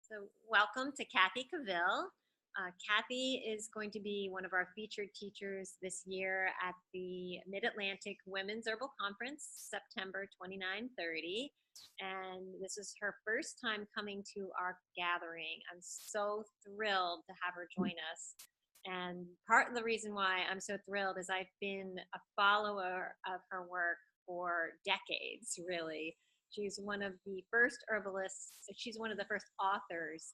So, welcome to KathiKeville. Kathi is going to be one of our featured teachers this year at the MidAtlantic Women's Herbal Conference, September 29-30. And this is her first time coming to our gathering. I'm so thrilled to have her join us. And part of the reason why I'm so thrilled is I've been a follower of her work for decades, really. She's one of the first herbalists. She's one of the first authors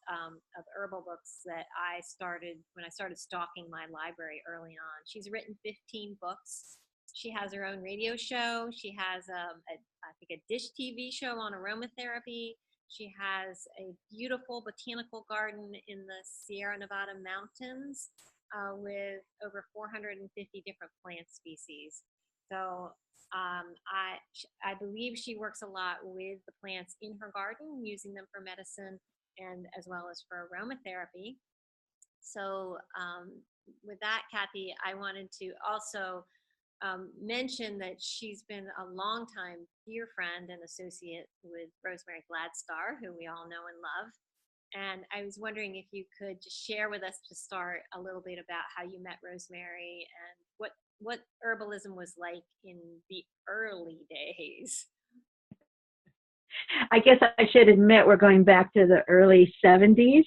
of herbal books that I started when I started stalking my library early on. She's written 15 books. She has her own radio show. She has, I think, a dish TV show on aromatherapy. She has a beautiful botanical garden in the Sierra Nevada mountains with over 450 different plant species. So I believe she works a lot with the plants in her garden, using them for medicine and as well as for aromatherapy. So with that, Kathi, I wanted to also mention that she's been a longtime dear friend and associate with Rosemary Gladstar, who we all know and love. And I was wondering if you could just share with us to start a little bit about how you met Rosemary and what herbalism was like in the early days. I guess I should admit we're going back to the early 70s.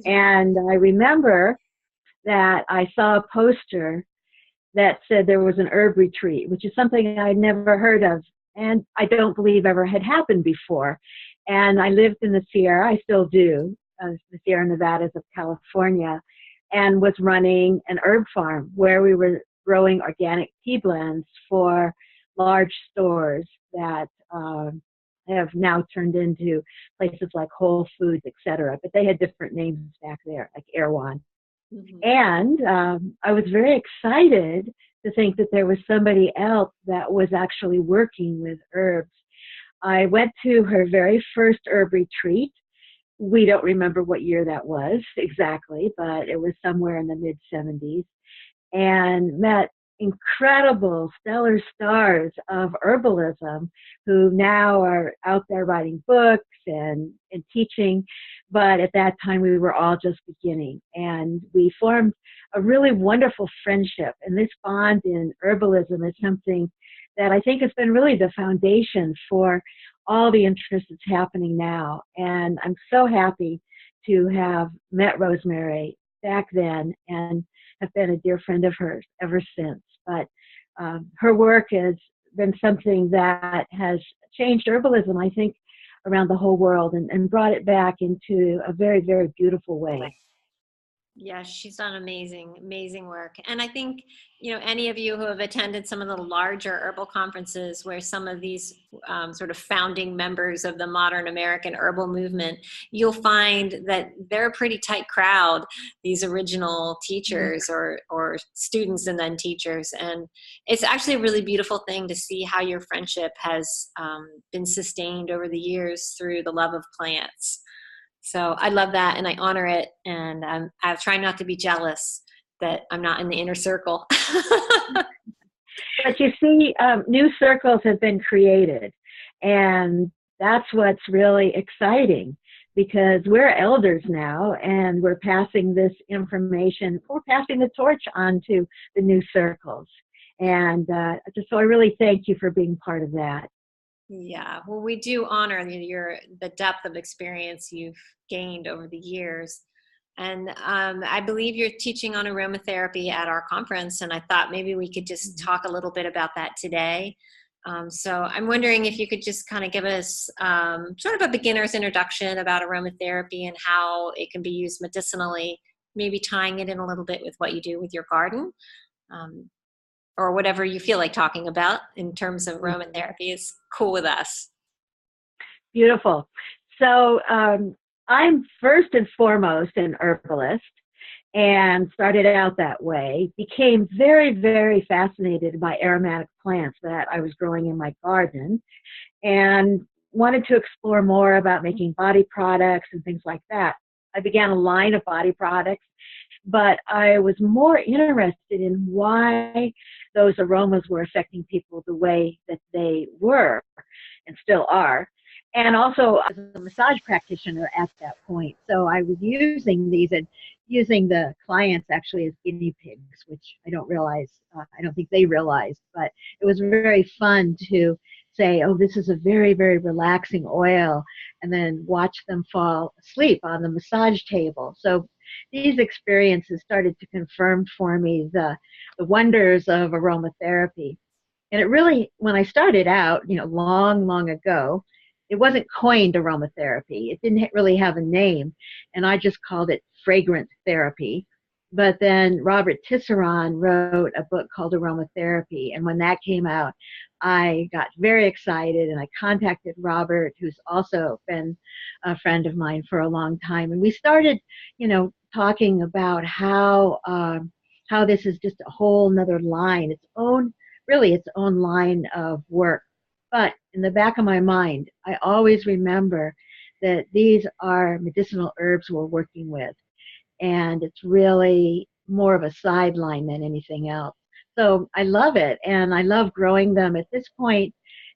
And I remember that I saw a poster that said there was an herb retreat, which is something I'd never heard of and I don't believe ever had happened before. And I lived in the Sierra, I still do, the Sierra Nevadas of California, and was running an herb farm where we were growing organic tea blends for large stores that have now turned into places like Whole Foods, etc. But they had different names back there, like Erewhon. Mm-hmm. And I was very excited to think that there was somebody else that was actually working with herbs. I went to her very first herb retreat. We don't remember what year that was exactly, but it was somewhere in the mid-70s, and met incredible stellar stars of herbalism who now are out there writing books and teaching. But at that time, we were all just beginning. And we formed a really wonderful friendship. And this bond in herbalism is something that I think has been really the foundation for all the interest that's happening now. And I'm so happy to have met Rosemary back then and have been a dear friend of hers ever since. But her work has been something that has changed herbalism, I think, around the whole world and brought it back into a very, very beautiful way. Yeah, she's done amazing work. And I think, any of you who have attended some of the larger herbal conferences where some of these sort of founding members of the modern American herbal movement, you'll find that they're a pretty tight crowd, these original teachers or students and then teachers. And it's actually a really beautiful thing to see how your friendship has been sustained over the years through the love of plants. So I love that, and I honor it, and I try not to be jealous that I'm not in the inner circle. But you see, new circles have been created, and that's what's really exciting, because we're elders now, and we're passing this information, we're passing the torch on to the new circles. And so I really thank you for being part of that. Yeah, well, we do honor the depth of experience you've gained over the years. And I believe you're teaching on aromatherapy at our conference, and I thought maybe we could just talk a little bit about that today. So I'm wondering if you could just kind of give us sort of a beginner's introduction about aromatherapy and how it can be used medicinally, maybe tying it in a little bit with what you do with your garden. Or whatever you feel like talking about in terms of aromatherapy is cool with us. Beautiful. So I'm first and foremost an herbalist and started out that way. Became very, very fascinated by aromatic plants that I was growing in my garden and wanted to explore more about making body products and things like that. I began a line of body products, but I was more interested in why those aromas were affecting people the way that they were and still are. and also as a massage practitioner at that point. So I was using these and using the clients actually as guinea pigs, which I don't realize, I don't think they realized, but it was very fun to say, oh, this is a very, very relaxing oil, and then watch them fall asleep on the massage table. So these experiences started to confirm for me the wonders of aromatherapy. And it really, when I started out, long, long ago, it wasn't coined aromatherapy. It didn't really have a name, and I just called it fragrant therapy. But then Robert Tisserand wrote a book called Aromatherapy, and when that came out, I got very excited, and I contacted Robert, who's also been a friend of mine for a long time, and we started, talking about how this is just a whole nother line, its own really its own line of work. But in the back of my mind, I always remember that these are medicinal herbs we're working with, and it's really more of a sideline than anything else. So I love it, and I love growing them. At this point,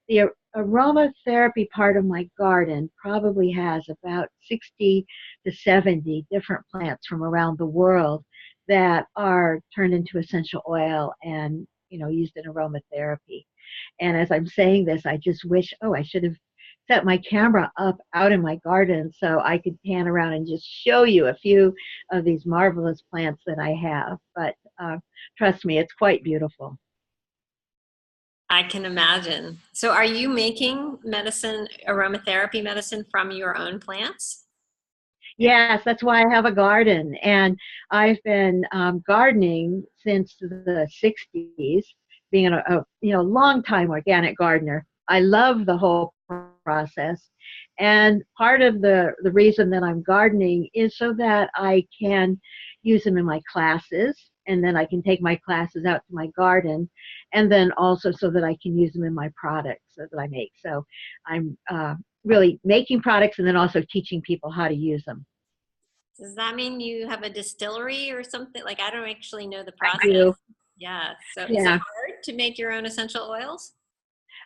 the aromatherapy part of my garden probably has about 60 to 70 different plants from around the world that are turned into essential oil and used in aromatherapy. And as I'm saying this, I just wish, oh, I should have set my camera up out in my garden so I could pan around and just show you a few of these marvelous plants that I have. But trust me, it's quite beautiful. I can imagine. So are you making medicine, aromatherapy medicine from your own plants? Yes, that's why I have a garden. And I've been gardening since the 60s, being a long time organic gardener. I love the whole process. And part of the reason that I'm gardening is so that I can use them in my classes, and then I can take my classes out to my garden, and then also so that I can use them in my products that I make. So I'm really making products and then also teaching people how to use them. Does that mean you have a distillery or something? Like, I don't actually know the I process. do. Yeah. So is it Yeah. hard to make your own essential oils?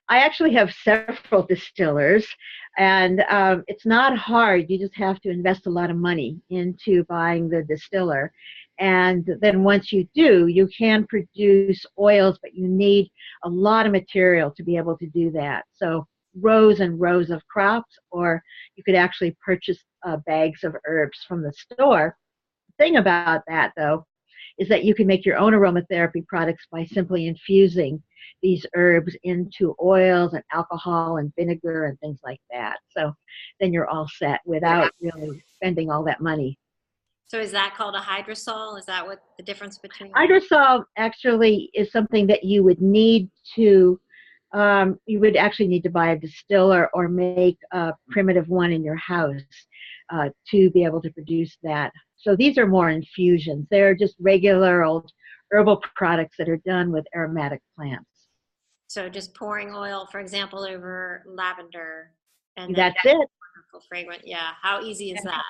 I actually have several distillers, and it's not hard. You just have to invest a lot of money into buying the distiller. And then once you do, you can produce oils, but you need a lot of material to be able to do that. So rows and rows of crops, or you could actually purchase bags of herbs from the store. The thing about that, though, is that you can make your own aromatherapy products by simply infusing these herbs into oils and alcohol and vinegar and things like that. So then you're all set without really spending all that money. So is that called a hydrosol? Is that what the difference between? Hydrosol actually is something that you would need to, you would actually need to buy a distiller or make a primitive one in your house to be able to produce that. So these are more infusions. They're just regular old herbal products that are done with aromatic plants. So just pouring oil, for example, over lavender and then That's it. wonderful fragrant. Yeah. How easy is that?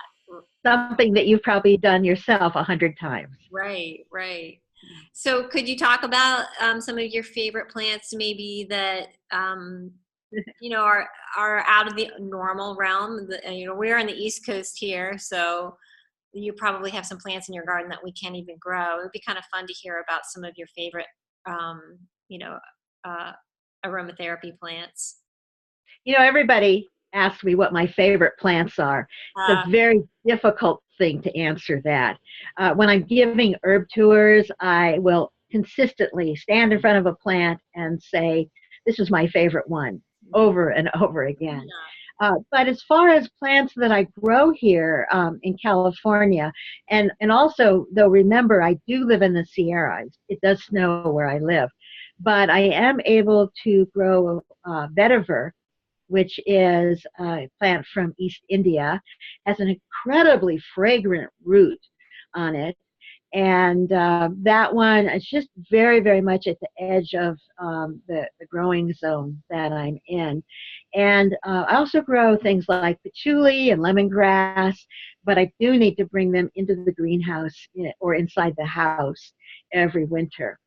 Something that you've probably done yourself 100 times. Right, right. So could you talk about some of your favorite plants maybe that are out of the normal realm? We're on the East Coast here, so you probably have some plants in your garden that we can't even grow. It would be kind of fun to hear about some of your favorite um, you know, uh, aromatherapy plants. Everybody asks me what my favorite plants are. It's Uh, a very difficult thing to answer that. When I'm giving herb tours, I will consistently stand in front of a plant and say, this is my favorite one, over and over again. yeah. But as far as plants that I grow here in California, and also, though, remember, I do live in the Sierras. It does snow where I live. But I am able to grow vetiver, which is a plant from East India, has an incredibly fragrant root on it. And that one is just very, very much at the edge of the growing zone that I'm in. And I also grow things like patchouli and lemongrass, but I do need to bring them into the greenhouse or inside the house every winter.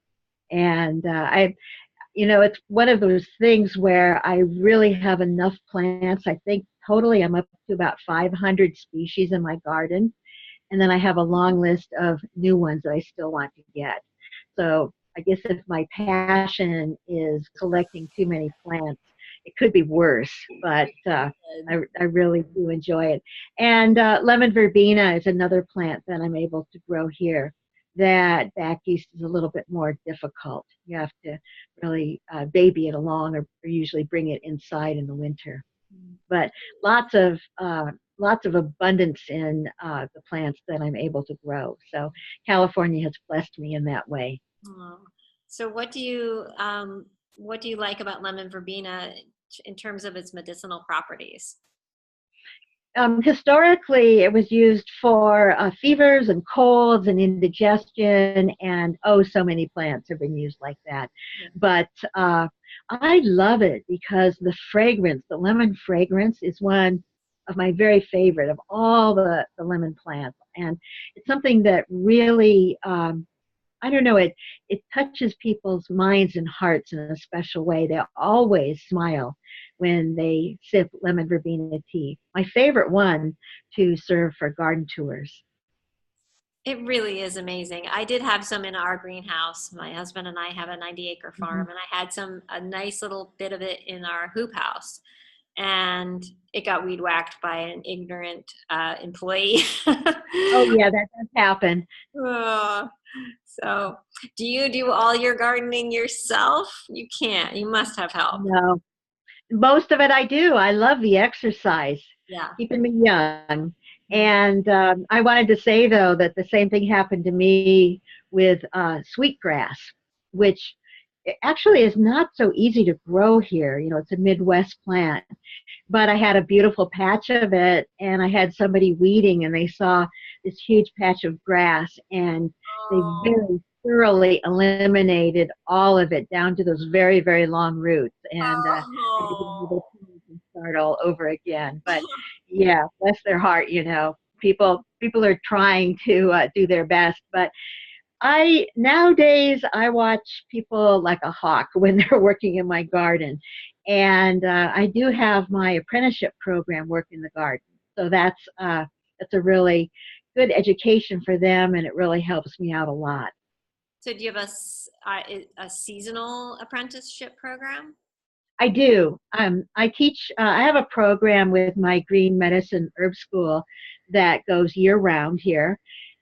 And it's one of those things where I really have enough plants. I think totally, I'm up to about 500 species in my garden. And then I have a long list of new ones that I still want to get. So I guess if my passion is collecting too many plants, it could be worse, but I really do enjoy it. And lemon verbena is another plant that I'm able to grow here. That back east is a little bit more difficult. You have to really baby it along, or usually bring it inside in the winter. But lots of lots of abundance in the plants that I'm able to grow. So California has blessed me in that way. Oh. So what do you like about lemon verbena in terms of its medicinal properties? Historically, it was used for fevers and colds and indigestion, and oh, so many plants have been used like that. Yeah. But I love it because the fragrance, the lemon fragrance, is one of my very favorite of all the lemon plants. And it's something that really I don't know, it touches people's minds and hearts in a special way. They always smile when they sip lemon verbena tea. My favorite one to serve for garden tours. It really is amazing. I did have some in our greenhouse. My husband and I have a 90-acre farm, Mhm. and I had a nice little bit of it in our hoop house, and it got weed whacked by an ignorant employee. Oh yeah, that does happen. Oh, so, do you do all your gardening yourself? You can't. You must have help. No, most of it I do. I love the exercise, Yeah. keeping me young. And I wanted to say though that the same thing happened to me with sweetgrass, which actually is not so easy to grow here. You know, it's a Midwest plant, but I had a beautiful patch of it, and I had somebody weeding, and they saw this huge patch of grass, and they Oh, very thoroughly eliminated all of it down to those very, very long roots, and had to get another oh. plant and start all over again. But yeah, bless their heart, you know. People are trying to do their best, but I nowadays I watch people like a hawk when they're working in my garden, and I do have my apprenticeship program work in the garden. So that's a really good education for them, and it really helps me out a lot. So, do you have a seasonal apprenticeship program? I do. I teach. I have a program with my green medicine herb school that goes year round here,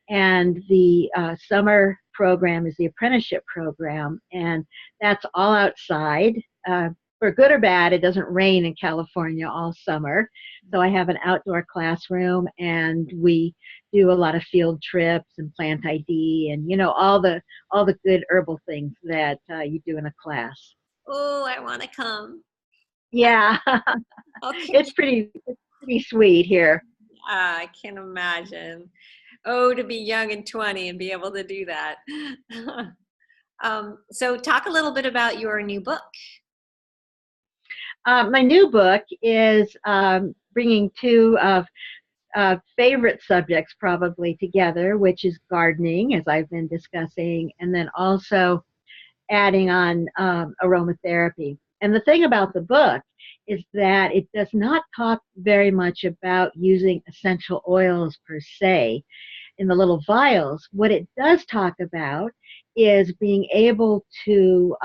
and the summer program is the apprenticeship program, and that's all outside. For good or bad, it doesn't rain in California all summer, so I have an outdoor classroom, and we do a lot of field trips and plant ID, and you know all the good herbal things that you do in a class. Oh, I want to come. Yeah, Okay. it's pretty sweet here. I can imagine. Oh, to be young and 20 and be able to do that. So, talk a little bit about your new book. My new book is bringing two of favorite subjects probably together, which is gardening, as I've been discussing, and then also adding on aromatherapy. And the thing about the book is that it does not talk very much about using essential oils per se in the little vials. What it does talk about is being able to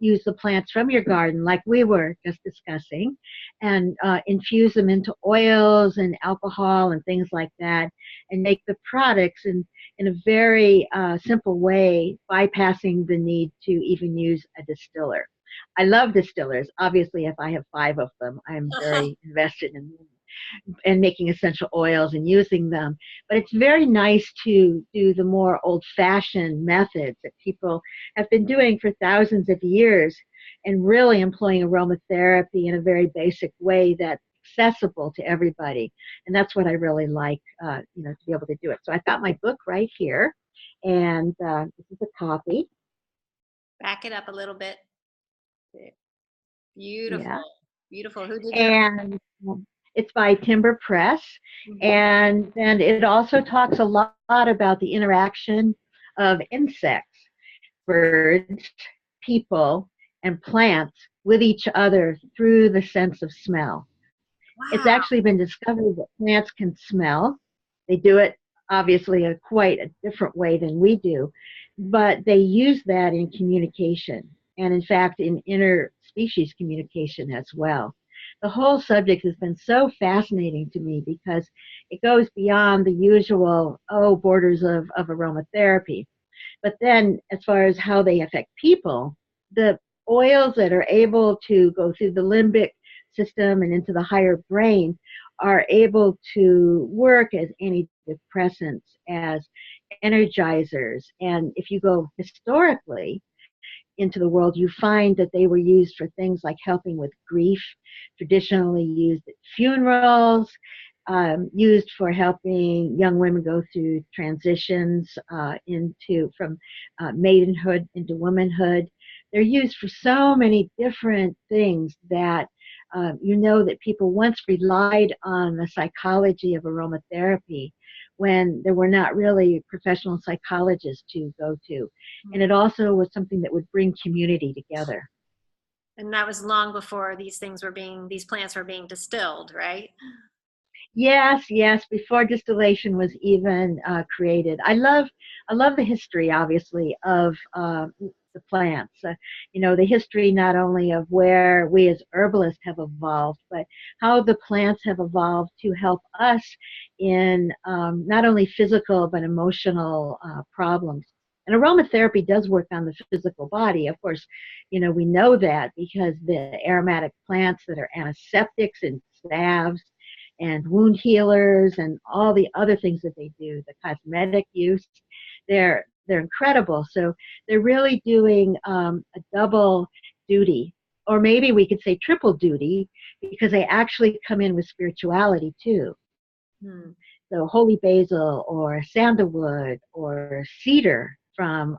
use the plants from your garden, like we were just discussing, and infuse them into oils and alcohol and things like that, and make the products in a very simple way, bypassing the need to even use a distiller. I love distillers. Obviously, if I have five of them, I'm very invested in them and making essential oils and using them. But it's very nice to do the more old fashioned methods that people have been doing for thousands of years and really employing aromatherapy in a very basic way that's accessible to everybody. And that's what I really like, you know, to be able to do it. So I've got my book right here, and this is a copy. Back it up a little bit. Yeah. Beautiful. Beautiful. Who did your And it's by Timber Press. Mhm. And then it also talks a lot about the interaction of insects, birds, people, and plants with each other through the sense of smell. It's Wow. actually been discovered that plants can smell. They do it obviously a quite a different way than we do, but they use that in communication and in fact in interspecies communication as well. The whole subject has been so fascinating to me because it goes beyond the usual, borders of aromatherapy. But then, as far as how they affect people, the oils that are able to go through the limbic system and into the higher brain are able to work as antidepressants, as energizers. And if you go historically into the world, you find that they were used for things like helping with grief, traditionally used at funerals, used for helping young women go through transitions into from maidenhood into womanhood. They're used for so many different things that you know that people once relied on the psychology of aromatherapy when there were not really professional psychologists to go to. And it also was something that would bring community together. And that was long before these plants were being distilled, right? Yes, yes. Before distillation was even created, I love the history, obviously, of the plants. You know, the history not only of where we as herbalists have evolved, but how the plants have evolved to help us in not only physical but emotional problems. And aromatherapy does work on the physical body. Of course, you know, we know that because the aromatic plants that are antiseptics and salves and wound healers and all the other things that they do, the cosmetic use, they're incredible. So they're really doing a double duty, or maybe we could say triple duty, because they actually come in with spirituality too. Hmm. So holy basil or sandalwood or cedar from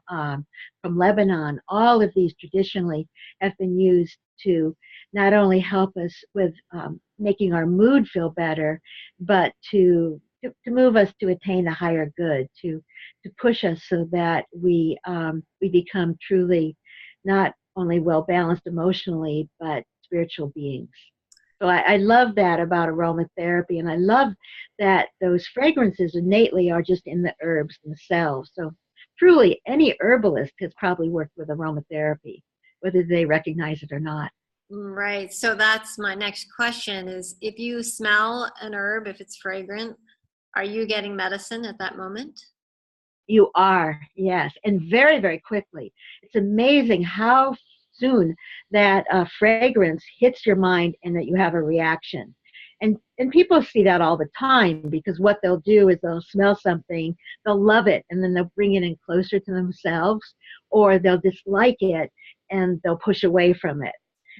Lebanon, all of these traditionally have been used to not only help us with making our mood feel better, but to move us to attain a higher good, to push us so that we become truly not only well balanced emotionally, but spiritual beings. So I love that about aromatherapy, and I love that those fragrances innately are just in the herbs themselves. So truly, any herbalist has probably worked with aromatherapy, whether they recognize it or not. Right. So that's my next question is if you smell an herb, if it's fragrant, are you getting medicine at that moment? You are, yes, and very, very quickly. It's amazing how soon that fragrance hits your mind and that you have a reaction. And people see that all the time because what they'll do is they'll smell something, they'll love it, and then they'll bring it in closer to themselves, or they'll dislike it and they'll push away from it.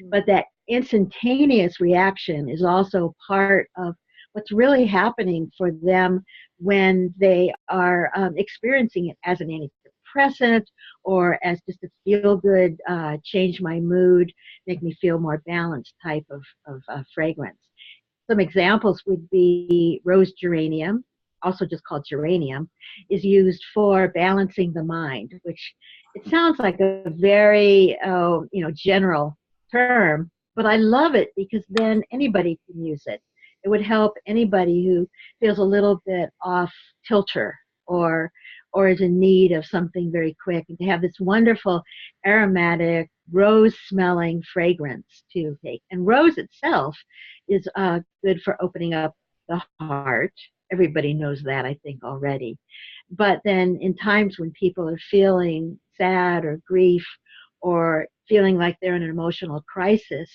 But that instantaneous reaction is also part of what's really happening for them when they are experiencing it as an antidepressant or as just a feel good, change my mood, make me feel more balanced type of fragrance. Some examples would be rose geranium, also just called geranium, is used for balancing the mind, which it sounds like a very general term, but I love it because then anybody can use it. It would help anybody who feels a little bit off kilter or is in need of something very quick, and to have this wonderful aromatic rose smelling fragrance to take. And rose itself is good for opening up the heart. Everybody knows that, I think, already. But then in times when people are feeling sad or grief or feeling like they're in an emotional crisis,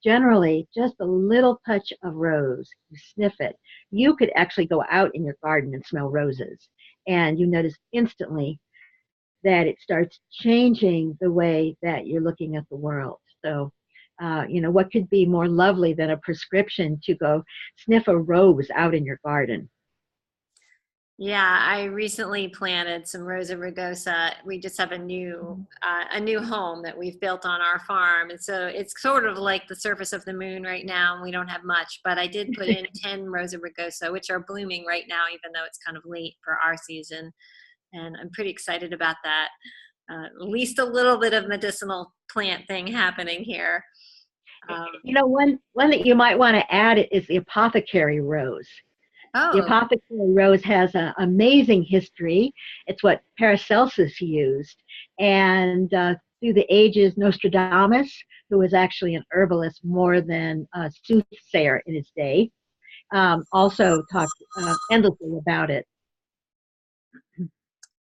generally just a little touch of rose, you sniff it. You could actually go out in your garden and smell roses, and you notice instantly that it starts changing the way that you're looking at the world. So, what could be more lovely than a prescription to go sniff a rose out in your garden? Yeah, I recently planted some Rosa rugosa. We just have a new home that we've built on our farm, and so it's sort of like the surface of the moon right now. And we don't have much, but I did put in 10 Rosa rugosa, which are blooming right now, even though it's kind of late for our season. And I'm pretty excited about that. At least a little bit of medicinal plant thing happening here. Um, You know, one that you might want to add is the apothecary rose. The oh, apothecary rose has an amazing history. It's what Paracelsus used. And through the ages, Nostradamus, who was actually an herbalist more than a soothsayer in his day, also talked endlessly about it.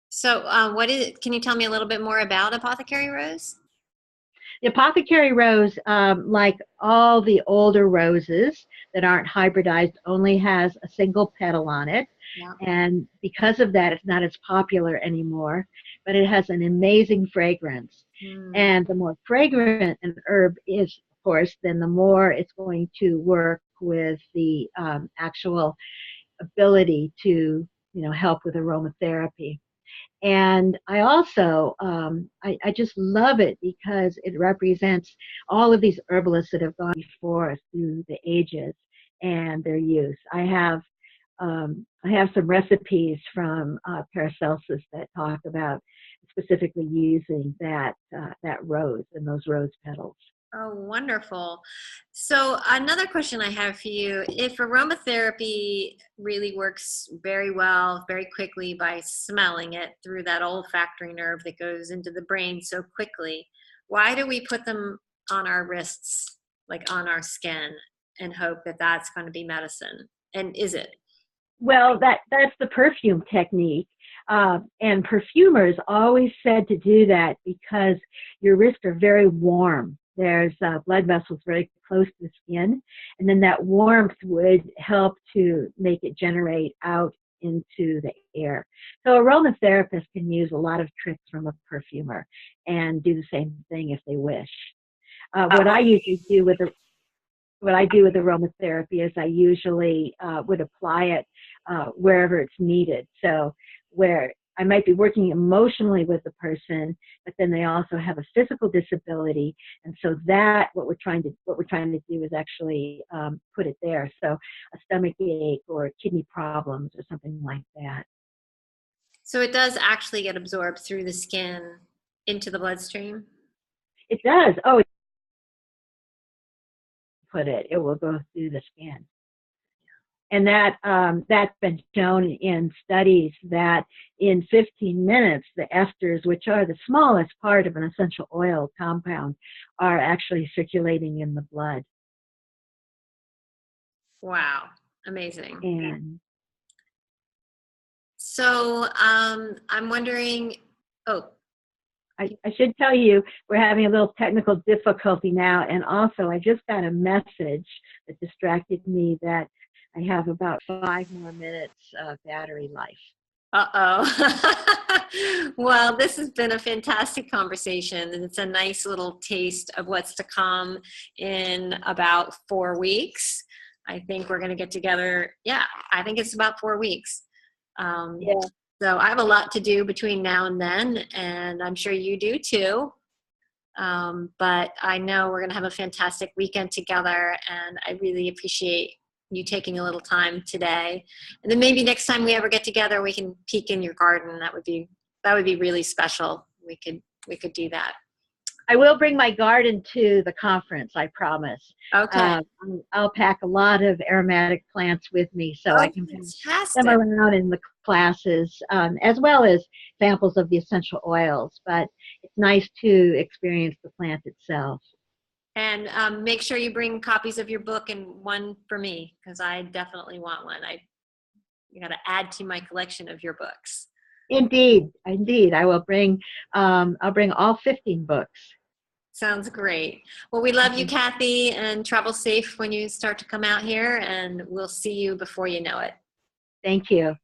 so what is it? Can you tell me a little bit more about apothecary rose? The apothecary rose, like all the older roses that aren't hybridized, only has a single petal on it. Yeah. And because of that, it's not as popular anymore, but it has an amazing fragrance. Mm. And the more fragrant an herb is, of course, then the more it's going to work with the actual ability to, help with aromatherapy. And I also, I just love it because it represents all of these herbalists that have gone before us through the ages and their use. I have some recipes from Paracelsus that talk about specifically using that rose and those rose petals. Oh, wonderful. So another question I have for you, if aromatherapy really works very well, very quickly by smelling it through that olfactory nerve that goes into the brain so quickly, why do we put them on our wrists, like on our skin, and hope that that's going to be medicine? And is it? Well, that's the perfume technique. And perfumers always said to do that because your wrists are very warm. There's blood vessels very close to the skin, and then that warmth would help to make it generate out into the air. So aromatherapists can use a lot of tricks from a perfumer and do the same thing if they wish. What I usually do with what I do with aromatherapy is I usually would apply it wherever it's needed. So where I might be working emotionally with the person, but then they also have a physical disability, and so that what we're trying to do is actually put it there. So a stomach ache or kidney problems or something like that. So it does actually get absorbed through the skin into the bloodstream? It does. Oh, put it. It will go through the skin. And that's been shown in studies that in 15 minutes, the esters, which are the smallest part of an essential oil compound, are actually circulating in the blood. Wow, amazing. And So I'm wondering, oh, I should tell you, we're having a little technical difficulty now. And also, I just got a message that distracted me that I have about 5 more minutes of battery life. uh-oh. Well, this has been a fantastic conversation, and it's a nice little taste of what's to come in about 4 weeks. I think we're going to get together. Yeah, I think it's about 4 weeks. Um, Yeah. so I have a lot to do between now and then, and I'm sure you do too. But I know we're going to have a fantastic weekend together, and I really appreciate you taking a little time today. And then maybe next time we ever get together, we can peek in your garden. That would be really special. We could do that. I will bring my garden to the conference, I promise. Okay. I'll pack a lot of aromatic plants with me so I Oh, can pass them fantastic. around in the classes, as well as samples of the essential oils. But it's nice to experience the plant itself. And make sure you bring copies of your book and one for me, because I definitely want one. You got to add to my collection of your books. Indeed, indeed. I'll bring all 15 books. Sounds great. Well, we love you, Mhm. Kathi, and travel safe when you start to come out here, and we'll see you before you know it. Thank you.